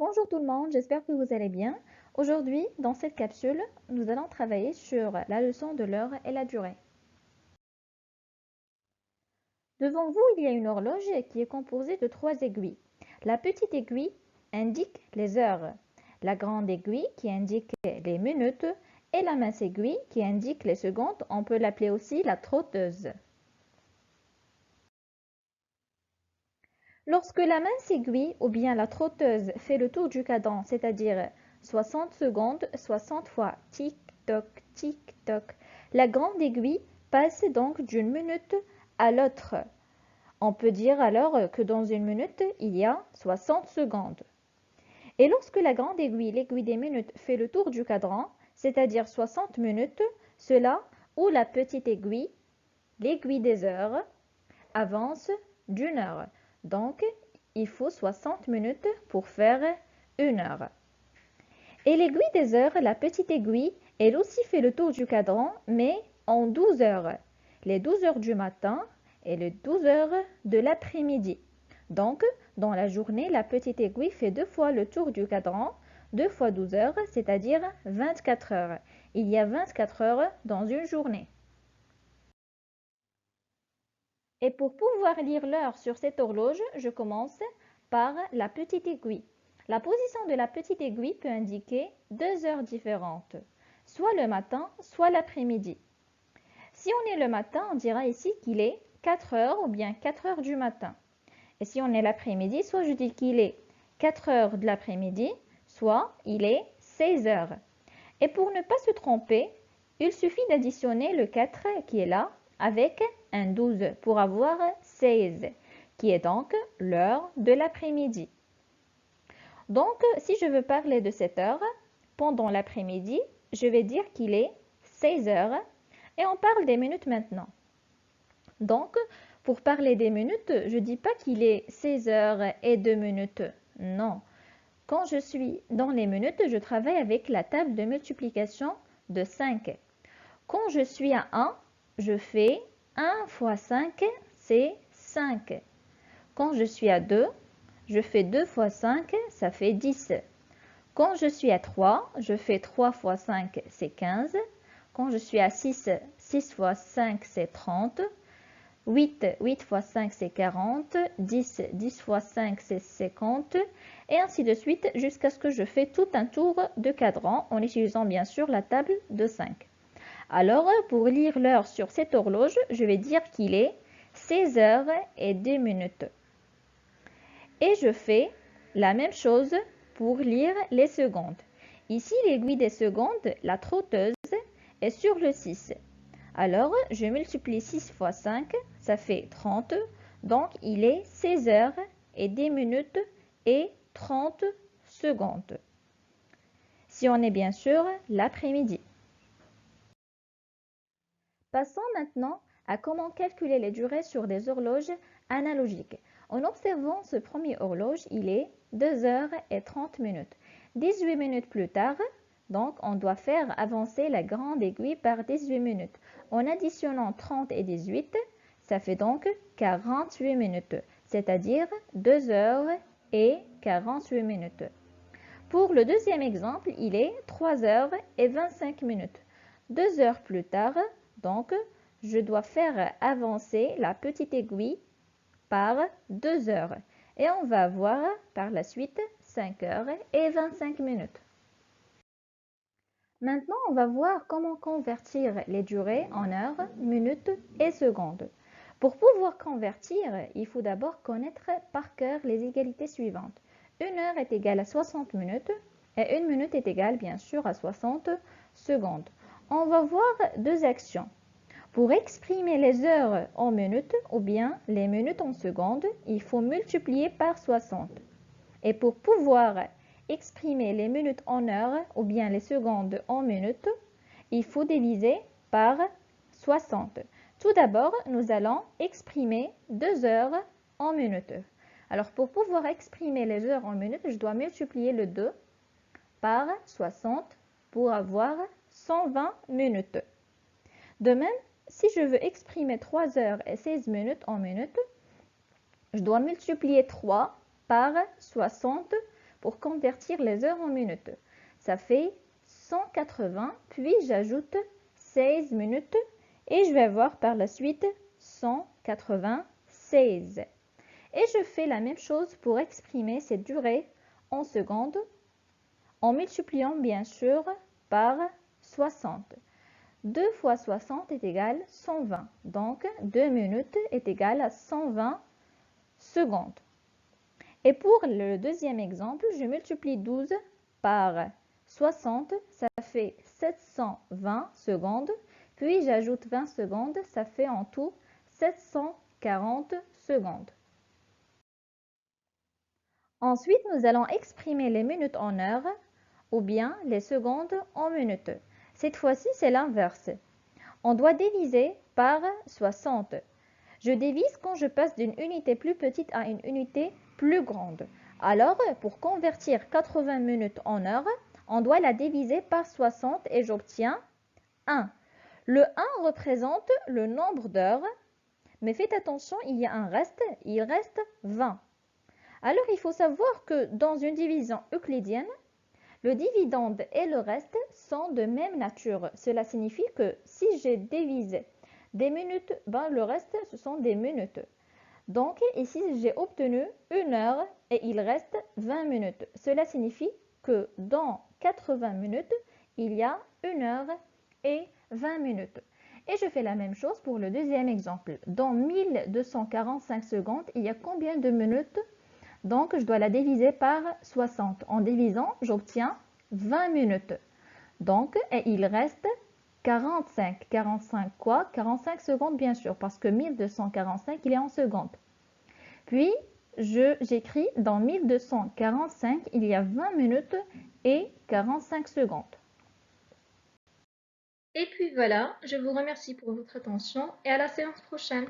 Bonjour tout le monde, j'espère que vous allez bien. Aujourd'hui, dans cette capsule, nous allons travailler sur la leçon de l'heure et la durée. Devant vous, il y a une horloge qui est composée de 3 aiguilles. La petite aiguille indique les heures, la grande aiguille qui indique les minutes et la mince aiguille qui indique les secondes. On peut l'appeler aussi la trotteuse. Lorsque la mince aiguille ou bien la trotteuse fait le tour du cadran, c'est-à-dire 60 secondes, 60 fois tic-toc, tic-toc, la grande aiguille passe donc d'une minute à l'autre. On peut dire alors que dans une minute, il y a 60 secondes. Et lorsque la grande aiguille, l'aiguille des minutes, fait le tour du cadran, c'est-à-dire 60 minutes, cela où la petite aiguille, l'aiguille des heures, avance d'une heure. Donc, il faut 60 minutes pour faire une heure. Et l'aiguille des heures, la petite aiguille, elle aussi fait le tour du cadran, mais en 12 heures. Les 12 heures du matin et les 12 heures de l'après-midi. Donc, dans la journée, la petite aiguille fait 2 fois le tour du cadran, 2 fois 12 heures, c'est-à-dire 24 heures. Il y a 24 heures dans une journée. Et pour pouvoir lire l'heure sur cette horloge, je commence par la petite aiguille. La position de la petite aiguille peut indiquer 2 heures différentes, soit le matin, soit l'après-midi. Si on est le matin, on dira ici qu'il est 4 heures ou bien 4 heures du matin. Et si on est l'après-midi, soit je dis qu'il est 4 heures de l'après-midi, soit il est 16 heures. Et pour ne pas se tromper, il suffit d'additionner le 4 qui est là avec un 12 pour avoir 16, qui est donc l'heure de l'après-midi. Donc, si je veux parler de cette heure, pendant l'après-midi, je vais dire qu'il est 16 heures et on parle des minutes maintenant. Donc, pour parler des minutes, je ne dis pas qu'il est 16 heures et 2 minutes. Non. Quand je suis dans les minutes, je travaille avec la table de multiplication de 5. Quand je suis à 1, je fais 1 fois 5, c'est 5. Quand je suis à 2, je fais 2 fois 5, ça fait 10. Quand je suis à 3, je fais 3 fois 5, c'est 15. Quand je suis à 6, 6 fois 5, c'est 30. 8 fois 5, c'est 40. 10 fois 5, c'est 50. Et ainsi de suite jusqu'à ce que je fais tout un tour de cadran en utilisant bien sûr la table de 5. Alors, pour lire l'heure sur cette horloge, je vais dire qu'il est 16 heures et 2 minutes. Et je fais la même chose pour lire les secondes. Ici, l'aiguille des secondes, la trotteuse, est sur le 6. Alors, je multiplie 6 fois 5, ça fait 30. Donc, il est 16 heures et 10 minutes et 30 secondes. Si on est bien sûr l'après-midi. Passons maintenant à comment calculer les durées sur des horloges analogiques. En observant ce premier horloge, il est 2 heures et 30 minutes. 18 minutes plus tard, donc on doit faire avancer la grande aiguille par 18 minutes. En additionnant 30 et 18, ça fait donc 48 minutes, c'est-à-dire 2 heures et 48 minutes. Pour le deuxième exemple, il est 3 heures et 25 minutes. 2 heures plus tard, donc, je dois faire avancer la petite aiguille par 2 heures. Et on va avoir par la suite 5 heures et 25 minutes. Maintenant, on va voir comment convertir les durées en heures, minutes et secondes. Pour pouvoir convertir, il faut d'abord connaître par cœur les égalités suivantes. Une heure est égale à 60 minutes et une minute est égale bien sûr à 60 secondes. On va voir deux actions. Pour exprimer les heures en minutes ou bien les minutes en secondes, il faut multiplier par 60. Et pour pouvoir exprimer les minutes en heures ou bien les secondes en minutes, il faut diviser par 60. Tout d'abord, nous allons exprimer 2 heures en minutes. Alors pour pouvoir exprimer les heures en minutes, je dois multiplier le 2 par 60 pour avoir 120 minutes. De même, si je veux exprimer 3 heures et 16 minutes en minutes, je dois multiplier 3 par 60 pour convertir les heures en minutes. Ça fait 180, puis j'ajoute 16 minutes et je vais voir par la suite 196. Et je fais la même chose pour exprimer cette durée en secondes en multipliant bien sûr par 60. 2 fois 60 est égal à 120. Donc 2 minutes est égal à 120 secondes. Et pour le deuxième exemple, je multiplie 12 par 60, ça fait 720 secondes. Puis j'ajoute 20 secondes, ça fait en tout 740 secondes. Ensuite, nous allons exprimer les minutes en heures ou bien les secondes en minutes. Cette fois-ci, c'est l'inverse. On doit diviser par 60. Je divise quand je passe d'une unité plus petite à une unité plus grande. Alors, pour convertir 80 minutes en heures, on doit la diviser par 60 et j'obtiens 1. Le 1 représente le nombre d'heures, mais faites attention, il y a un reste, il reste 20. Alors, il faut savoir que dans une division euclidienne, le dividende et le reste sont de même nature. Cela signifie que si j'ai divisé des minutes, le reste, ce sont des minutes. Donc, ici, j'ai obtenu 1 heure et il reste 20 minutes. Cela signifie que dans 80 minutes, il y a 1 heure et 20 minutes. Et je fais la même chose pour le deuxième exemple. Dans 1245 secondes, il y a combien de minutes? Donc, je dois la diviser par 60. En divisant, j'obtiens 20 minutes. Donc, et il reste 45. 45 quoi? 45 secondes, bien sûr, parce que 1245, il est en secondes. Puis, j'écris dans 1245, il y a 20 minutes et 45 secondes. Et puis voilà, je vous remercie pour votre attention et à la séance prochaine.